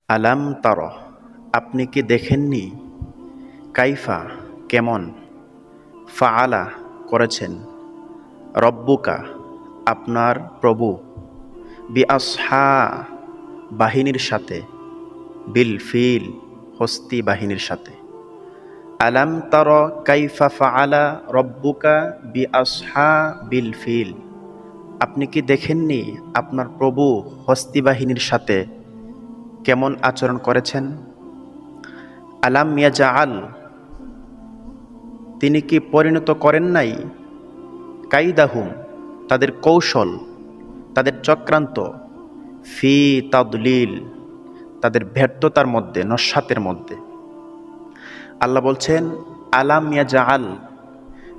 আলাম তার, আপনি কি দেখেননি? কাইফা, কেমন? ফাআলা, করেছেন। রব্বুকা, আপনার প্রভু। বিআসহা, বাহিনীর সাথে। বিল ফিল, হস্তি বাহিনীর সাথে। আলাম তার কাইফা ফাআলা রব্বুকা বিআসহা বিল ফিল, আপনি কি দেখেননি আপনার প্রভু হস্তি বাহিনীর সাথে কেমন আচরণ করেছেন? আলাম ইয়াজআল, তিনি কি পরিণত করেন নাই? কাইদাহুম, তাদের কৌশল, তাদের চক্রান্ত। ফি তাদলিল, তাদের ব্যর্থতার মধ্যে, নস্যাতের মধ্যে। আল্লাহ বলছেন আলাম ইয়াজআল,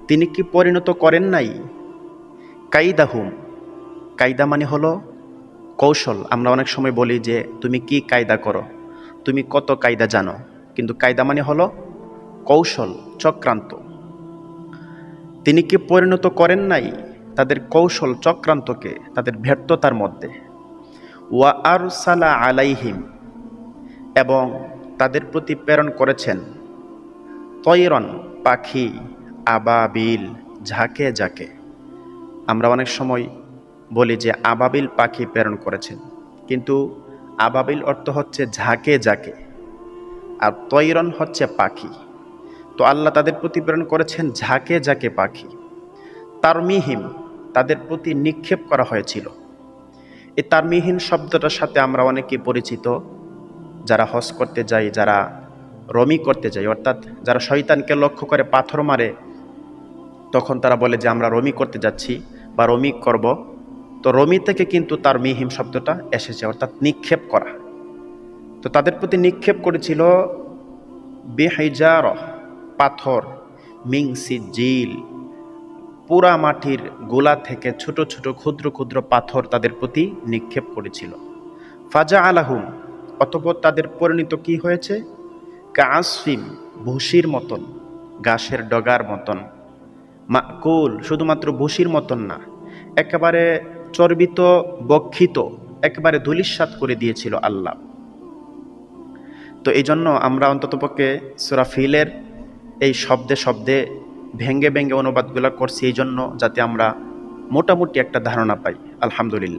তিনি কি পরিণত করেন নাই? কাইদাহুম, কায়দা মানে হলো কৌশল। আমরা অনেক সময় বলি যে তুমি কি কায়দা করো, তুমি কত কায়দা জানো, কিন্তু কায়দা মানে হলো কৌশল, চক্রান্ত। তিনি কি পরিণত করেন নাই তাদের কৌশল চক্রান্তকে, তাদের ব্যর্থতার মধ্যে। ওয়া আরসালা আলাইহিম, এবং তাদের প্রতি প্রেরণ করেছেন তয়রন, পাখি। আবাবিল, ঝাঁকে ঝাঁকে। আমরা অনেক সময় বলি যে আবাবিল পাখি প্রেরণ করেছেন, কিন্তু আবাবিল অর্থ হচ্ছে ঝাঁকে ঝাঁকে, আর তয়রন হচ্ছে পাখি। তো আল্লাহ তাদের প্রতি প্রেরণ করেছেন ঝাঁকে ঝাঁকে পাখি। তারমিহিম, তাদের প্রতি নিক্ষেপ করা হয়েছিল। এই তারমিহিম শব্দটার সাথে আমরা অনেকে পরিচিত, যারা হজ করতে যায়, যারা রমি করতে যায়, অর্থাৎ যারা শয়তানকে লক্ষ্য করে পাথর মারে, তখন তারা বলে যে আমরা রমি করতে যাচ্ছি বা রমি করব। তো রমি থেকে কিন্তু তারমিহিম শব্দটা এসেছে, অর্থাৎ নিক্ষেপ করা। তো তাদের প্রতি নিক্ষেপ করেছিল বিহিজার, পাথর। মিং সিজিল, পুরা মাটির গোলা থেকে ছোট ছোট ক্ষুদ্র ক্ষুদ্র পাথর তাদের প্রতি নিক্ষেপ করেছিল। ফাজা আলাহুম, অতঃপর তাদের পরিণত কি হয়েছে? কাসফিম, ভুসির মতন, ঘাসের ডগার মতন। মাকুল, শুধুমাত্র ভুসির মতন না, একেবারে চর্বিত, বক্ষিত, একেবারে ধূলিসাৎ করে দিয়েছিল আল্লাহ। তো এই জন্য আমরা অন্ততপক্ষে সূরা ফিলের এই শব্দে শব্দে ভেঙ্গে ভেঙ্গে অনুবাদগুলো করছি, এই জন্য যাতে আমরা মোটামুটি একটা ধারণা পাই। আলহামদুলিল্লাহ।